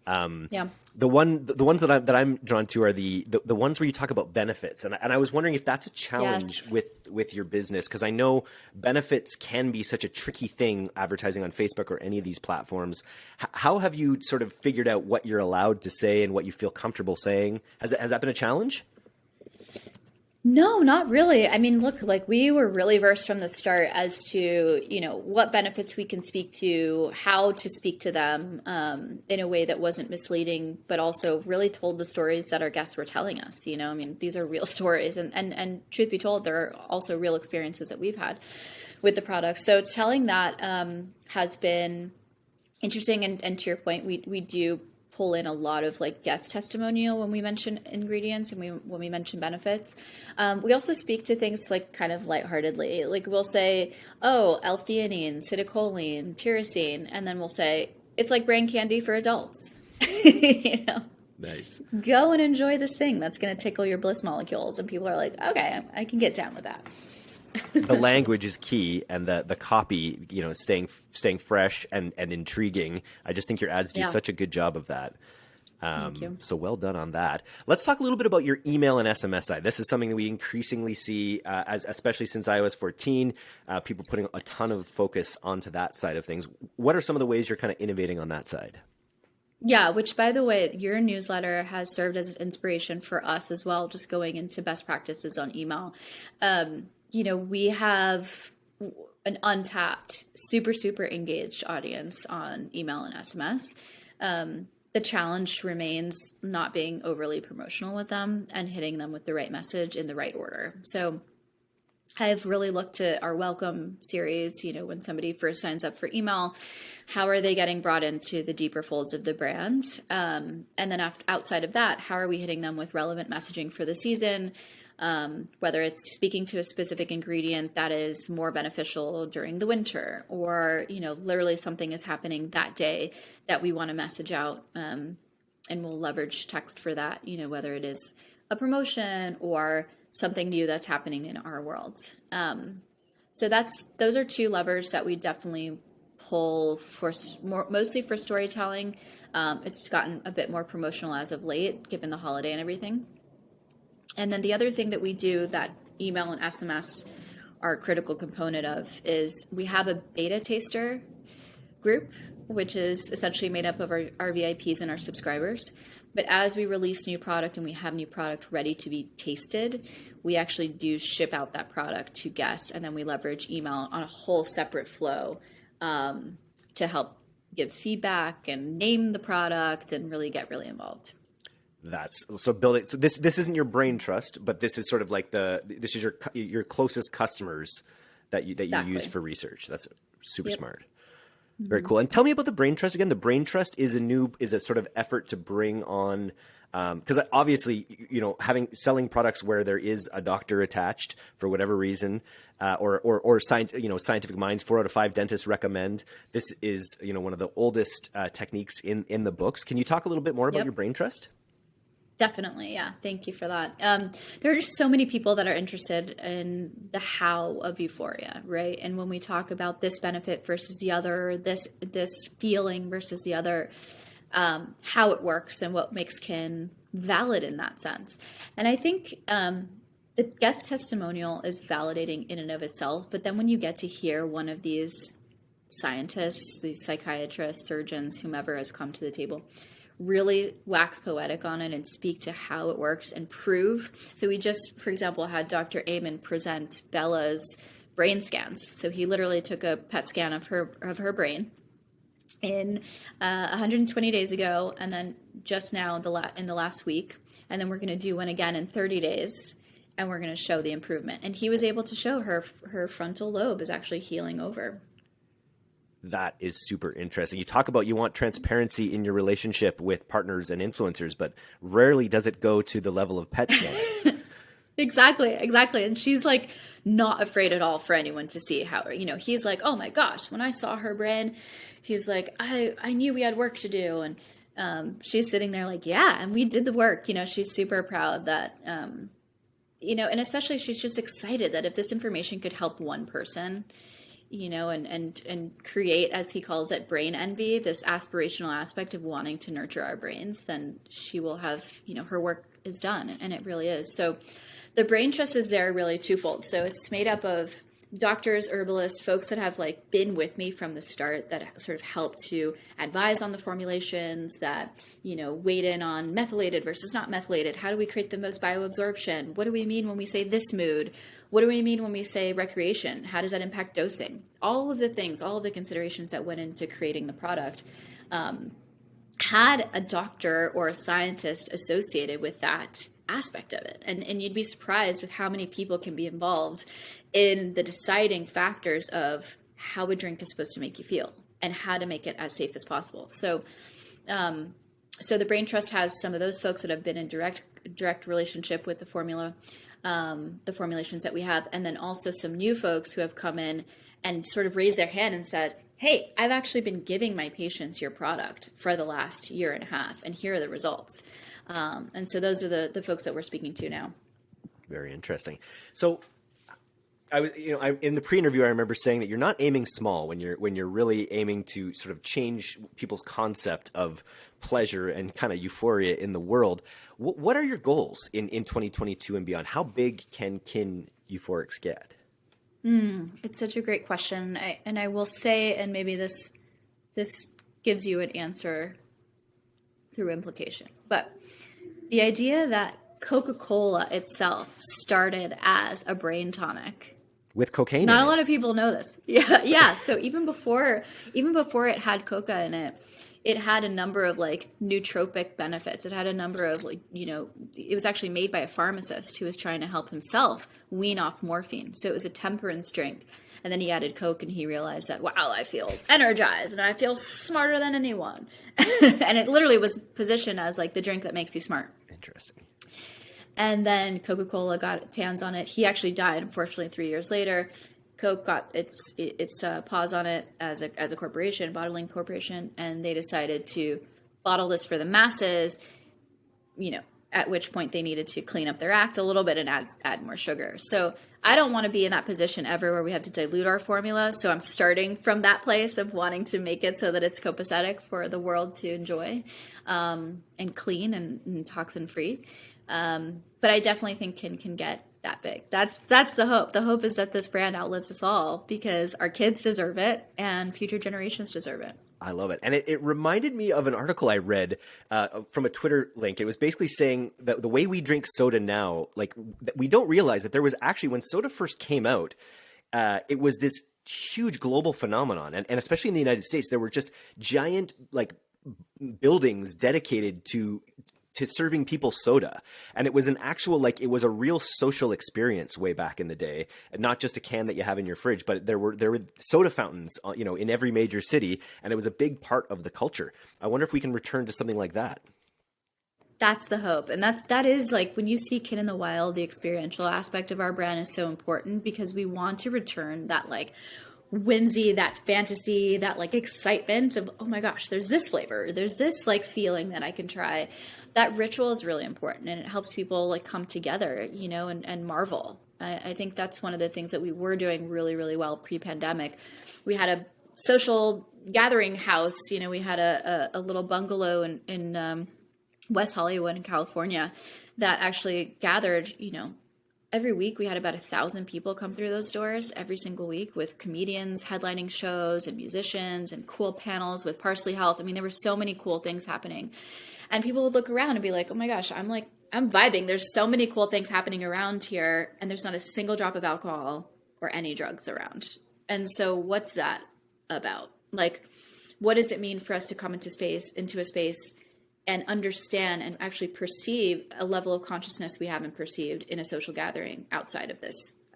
Speaker 1: Yeah.
Speaker 2: The ones that I'm drawn to are the ones where you talk about benefits. And I was wondering if that's a challenge with your business, because I know benefits can be such a tricky thing advertising on Facebook or any of these platforms. How have you sort of figured out what you're allowed to say and what you feel comfortable saying? Has that been a challenge?
Speaker 1: No, not really. I mean, look, we were really versed from the start as to, what benefits we can speak to, how to speak to them in a way that wasn't misleading, but also really told the stories that our guests were telling us. These are real stories. And truth be told, there are also real experiences that we've had with the product. So telling that has been interesting. And to your point, we do pull in a lot of guest testimonial when we mention ingredients and when we mention benefits. We also speak to things kind of lightheartedly. We'll say, oh, L-theanine, citicoline, tyrosine, and then we'll say it's like brain candy for adults.
Speaker 2: Nice.
Speaker 1: Go and enjoy this thing that's going to tickle your bliss molecules. And people are like, okay, I can get down with that.
Speaker 2: The language is key, and the copy, staying fresh and intriguing. I just think your ads do such a good job of that.
Speaker 1: Thank you.
Speaker 2: So well done on that. Let's talk a little bit about your email and SMS side. This is something that we increasingly see, especially since iOS 14, people putting a ton of focus onto that side of things. What are some of the ways you're kind of innovating on that side?
Speaker 1: Yeah, which, by the way, your newsletter has served as an inspiration for us as well, just going into best practices on email. We have an untapped, super, super engaged audience on email and SMS. The challenge remains not being overly promotional with them and hitting them with the right message in the right order. So I've really looked at our welcome series, when somebody first signs up for email, how are they getting brought into the deeper folds of the brand? And then outside of that, how are we hitting them with relevant messaging for the season? Whether it's speaking to a specific ingredient that is more beneficial during the winter, or, literally something is happening that day that we want to message out, and we'll leverage text for that, whether it is a promotion or something new that's happening in our world. So those are two levers that we definitely pull for mostly for storytelling. It's gotten a bit more promotional as of late, given the holiday and everything. And then the other thing that we do that email and SMS are a critical component of is we have a beta taster group, which is essentially made up of our VIPs and our subscribers. But as we release new product and we have new product ready to be tasted, we actually do ship out that product to guests, and then we leverage email on a whole separate flow to help give feedback and name the product and really get really involved.
Speaker 2: Building. So this isn't your brain trust, but this is sort of like this is your closest customers that you use for research. That's super smart. Mm-hmm. Very cool. And tell me about the brain trust again. The brain trust is a sort of effort to bring on, because obviously, selling products where there is a doctor attached for whatever reason, or scientific minds, 4 out of 5 dentists recommend. This is, one of the oldest techniques in the books. Can you talk a little bit more about your brain trust?
Speaker 1: Definitely. Yeah. Thank you for that. There are just so many people that are interested in the how of euphoria, right? And when we talk about this benefit versus the other, this feeling versus the other, how it works and what makes Kin valid in that sense. And I think the guest testimonial is validating in and of itself. But then when you get to hear one of these scientists, these psychiatrists, surgeons, whomever has come to the table, really wax poetic on it and speak to how it works and prove. So we just, for example, had Dr. Amen present Bella's brain scans. So he literally took a PET scan of her brain in 120 days ago, and then just now in the last week, and then we're going to do one again in 30 days, and we're going to show the improvement. And he was able to show her frontal lobe is actually healing over.
Speaker 2: That is super interesting. You talk about you want transparency in your relationship with partners and influencers, but rarely does it go to the level of PET scan.
Speaker 1: Exactly. And she's like not afraid at all for anyone to see how, he's like, oh my gosh, when I saw her brain, he's like, I knew we had work to do. And she's sitting there like, yeah, and we did the work. She's super proud that, and especially she's just excited that if this information could help one person, and create, as he calls it, brain envy, this aspirational aspect of wanting to nurture our brains, then she will have, her work is done. And it really is. So the brain trust is there really twofold. So it's made up of doctors, herbalists, folks that have been with me from the start, that sort of help to advise on the formulations, that, weighed in on methylated versus not methylated. How do we create the most bioabsorption? What do we mean when we say this mood? What do we mean when we say recreation? How does that impact dosing? All of the things, all of the considerations that went into creating the product had a doctor or a scientist associated with that aspect of it. And you'd be surprised with how many people can be involved in the deciding factors of how a drink is supposed to make you feel and how to make it as safe as possible. So the Brain Trust has some of those folks that have been in direct relationship with the formula, the formulations that we have, and then also some new folks who have come in and sort of raised their hand and said, hey, I've actually been giving my patients your product for the last year and a half, and here are the results. And so those are the folks that we're speaking to now.
Speaker 2: Very interesting. So I was, in the pre-interview, I remember saying that you're not aiming small when you're really aiming to sort of change people's concept of pleasure and kind of euphoria in the world. What are your goals in 2022 and beyond? How big can Kin Euphorics get?
Speaker 1: It's such a great question. I will say, and maybe this gives you an answer through implication, but the idea that Coca-Cola itself started as a brain tonic.
Speaker 2: With cocaine
Speaker 1: Not
Speaker 2: in
Speaker 1: a
Speaker 2: it.
Speaker 1: lot of people know this. Yeah. So even before it had coca in it, it had a number of like nootropic benefits. It had a number of it was actually made by a pharmacist who was trying to help himself wean off morphine. So it was a temperance drink. And then he added Coke and he realized that, wow, I feel energized and I feel smarter than anyone. And it literally was positioned as like the drink that makes you smart.
Speaker 2: Interesting.
Speaker 1: And then Coca-Cola got its hands on it. He actually died, unfortunately, 3 years later. Coke got its paws on it as a corporation, bottling corporation, and they decided to bottle this for the masses, at which point they needed to clean up their act a little bit and add more sugar. So I don't want to be in that position ever where we have to dilute our formula. So I'm starting from that place of wanting to make it so that it's copacetic for the world to enjoy, and clean and toxin free. But I definitely think Kin can get that big. That's the hope. The hope is that this brand outlives us all because our kids deserve it and future generations deserve it.
Speaker 2: I love it. And it reminded me of an article I read from a Twitter link. It was basically saying that the way we drink soda now, like we don't realize that there was actually, when soda first came out, it was this huge global phenomenon. And especially in the United States, there were just giant like buildings dedicated to serving people soda. And it was an actual, like, it was a real social experience way back in the day, and not just a can that you have in your fridge, but there were soda fountains, in every major city. And it was a big part of the culture. I wonder if we can return to something like that.
Speaker 1: That's the hope. And that is like when you see Kin in the Wild, the experiential aspect of our brand is so important because we want to return that like whimsy, that fantasy, that like excitement of, oh my gosh, there's this flavor, there's this like feeling that I can try. That ritual is really important and it helps people like come together, and marvel. I think that's one of the things that we were doing really, really well pre-pandemic. We had a social gathering house, we had a little bungalow in West Hollywood in California that actually gathered, every week we had about 1,000 people come through those doors every single week with comedians headlining shows and musicians and cool panels with Parsley Health. I mean, there were so many cool things happening. And people would look around and be like, oh my gosh, I'm vibing. There's so many cool things happening around here. And there's not a single drop of alcohol or any drugs around. And so what's that about? Like, what does it mean for us to come into a space and understand and actually perceive a level of consciousness we haven't perceived in a social gathering outside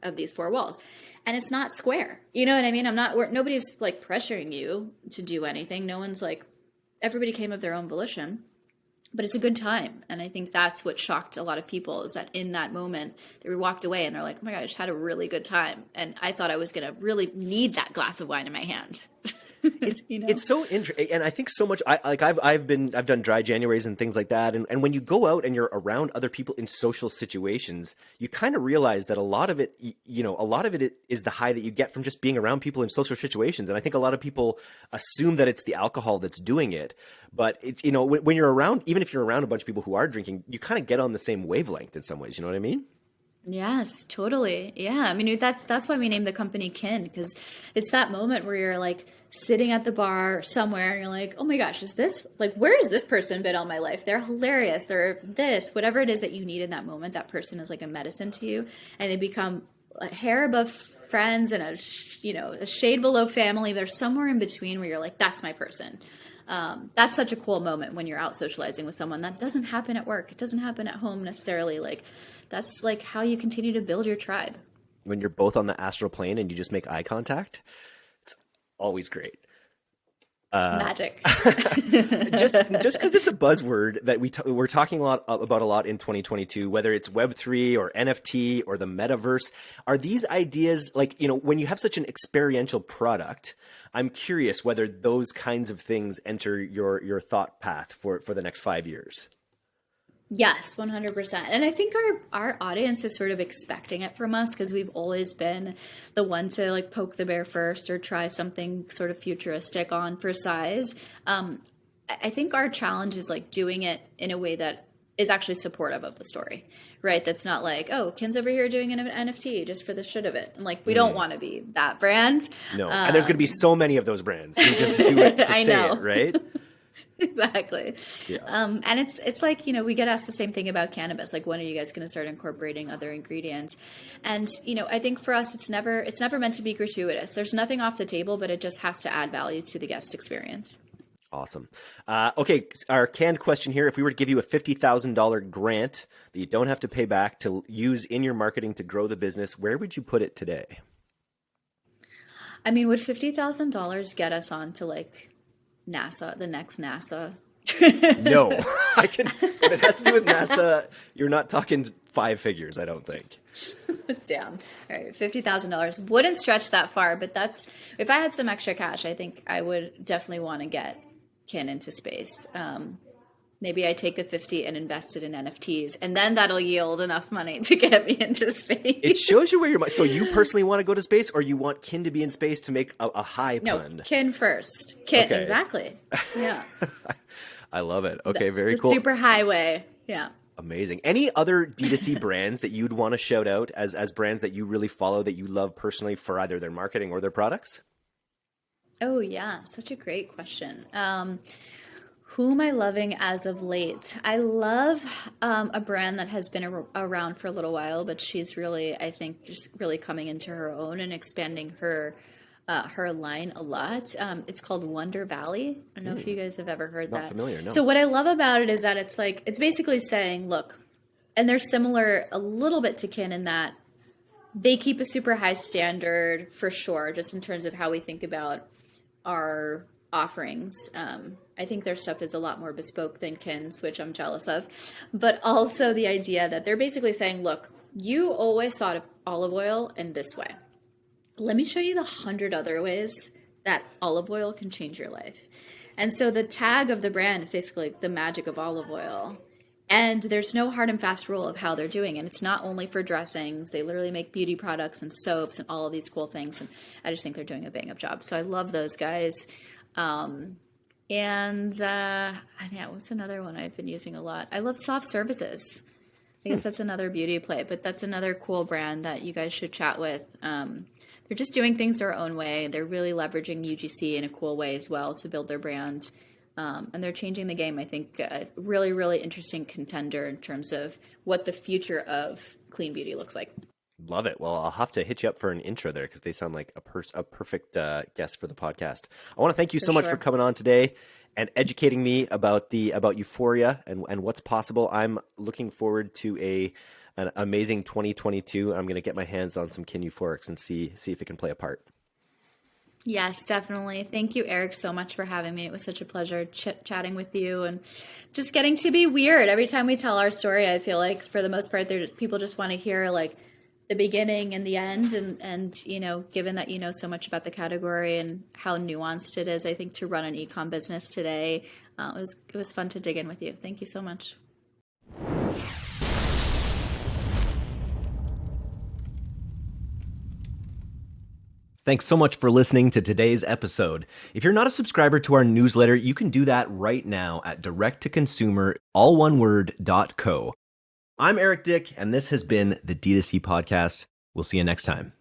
Speaker 1: of these four walls? And it's not square. You know what I mean? Nobody's like pressuring you to do anything. No one's like, everybody came of their own volition, but it's a good time. And I think that's what shocked a lot of people is that in that moment they walked away and they're like, oh my God, I just had a really good time. And I thought I was going to really need that glass of wine in my hand.
Speaker 2: It's so interesting, and I think so much. I've done dry Januaries and things like that, and when you go out and you're around other people in social situations, you kind of realize that a lot of it is the high that you get from just being around people in social situations. And I think a lot of people assume that it's the alcohol that's doing it, but it's when you're around, even if you're around a bunch of people who are drinking, you kind of get on the same wavelength in some ways. You know what I mean?
Speaker 1: Yes, totally. Yeah. I mean, that's why we named the company Kin, because it's that moment where you're like sitting at the bar somewhere and you're like, oh my gosh, where has this person been all my life? They're hilarious. They're this, whatever it is that you need in that moment, that person is like a medicine to you. And they become a hair above friends and a shade below family. They're somewhere in between where you're like, that's my person. That's such a cool moment when you're out socializing with someone. That doesn't happen at work. It doesn't happen at home necessarily. Like, that's like how you continue to build your tribe.
Speaker 2: When you're both on the astral plane and you just make eye contact, it's always great.
Speaker 1: Magic.
Speaker 2: just because it's a buzzword that we're talking about a lot in 2022, whether it's Web3 or NFT or the metaverse, are these ideas like, when you have such an experiential product, I'm curious whether those kinds of things enter your thought path for the next 5 years.
Speaker 1: Yes, 100%. And I think our audience is sort of expecting it from us because we've always been the one to like poke the bear first or try something sort of futuristic on for size. I think our challenge is like doing it in a way that is actually supportive of the story, right? That's not like, oh, Kin's over here doing an NFT just for the shit of it. And like, we don't want to be that brand.
Speaker 2: No. And there's going to be so many of those brands. You just do it to say it, right?
Speaker 1: Exactly.
Speaker 2: Yeah.
Speaker 1: And it's like, we get asked the same thing about cannabis. Like, when are you guys going to start incorporating other ingredients? And, I think for us, it's never meant to be gratuitous. There's nothing off the table, but it just has to add value to the guest experience.
Speaker 2: Awesome. Okay. Our canned question here. If we were to give you a $50,000 grant that you don't have to pay back to use in your marketing to grow the business, where would you put it today?
Speaker 1: I mean, would $50,000 get us on to like NASA, the next NASA?
Speaker 2: No, if it has to do with NASA, you're not talking 5 figures, I don't think.
Speaker 1: Damn. All right. $50,000 wouldn't stretch that far, but if I had some extra cash, I think I would definitely want to get Kin into space. Maybe I take the 50 and invest it in NFTs, and then that'll yield enough money to get me into space.
Speaker 2: It shows you where your mind. So you personally want to go to space, or you want Kin to be in space to make a high pun?
Speaker 1: No, Kin first. Kin,
Speaker 2: okay.
Speaker 1: Exactly. Yeah.
Speaker 2: I love it. Okay, very cool.
Speaker 1: Super highway. Yeah.
Speaker 2: Amazing. Any other D2C brands that you'd want to shout out as brands that you really follow, that you love personally for either their marketing or their products?
Speaker 1: Oh, yeah. Such a great question. Who am I loving as of late? I love a brand that has been around for a little while, but she's really, I think, just really coming into her own and expanding her line a lot. It's called Wonder Valley. I don't know if you guys have ever heard that.
Speaker 2: Not familiar, no.
Speaker 1: So what I love about it is that it's basically saying, look, and they're similar a little bit to Kin in that they keep a super high standard for sure, just in terms of how we think about our offerings. I think their stuff is a lot more bespoke than Kin's, which I'm jealous of. But also the idea that they're basically saying, look, you always thought of olive oil in this way. Let me show you the 100 other ways that olive oil can change your life. And so the tag of the brand is basically the magic of olive oil. And there's no hard and fast rule of how they're doing it. It's not only for dressings. They literally make beauty products and soaps and all of these cool things. And I just think they're doing a bang up job. So I love those guys. What's another one I've been using a lot? I love Soft Services. I guess that's another beauty play, but that's another cool brand that you guys should chat with. They're just doing things their own way. They're really leveraging UGC in a cool way as well to build their brand. And they're changing the game. I think really, really interesting contender in terms of what the future of clean beauty looks like.
Speaker 2: Love it. Well, I'll have to hit you up for an intro there because they sound like a perfect guest for the podcast. I want to thank you so much for coming on today and educating me about Euphoria and what's possible. I'm looking forward to an amazing 2022. I'm going to get my hands on some Kin Euphorics and see if it can play a part.
Speaker 1: Yes, definitely. Thank you, Eric, so much for having me. It was such a pleasure chatting with you and just getting to be weird. Every time we tell our story, I feel like for the most part, people just want to hear like the beginning and the end. And given that you know so much about the category and how nuanced it is, I think to run an e-com business today, it was fun to dig in with you. Thank you so much.
Speaker 2: Thanks so much for listening to today's episode. If you're not a subscriber to our newsletter, you can do that right now at directtoconsumer.co. I'm Eric Dyck, and this has been the D2C Podcast. We'll see you next time.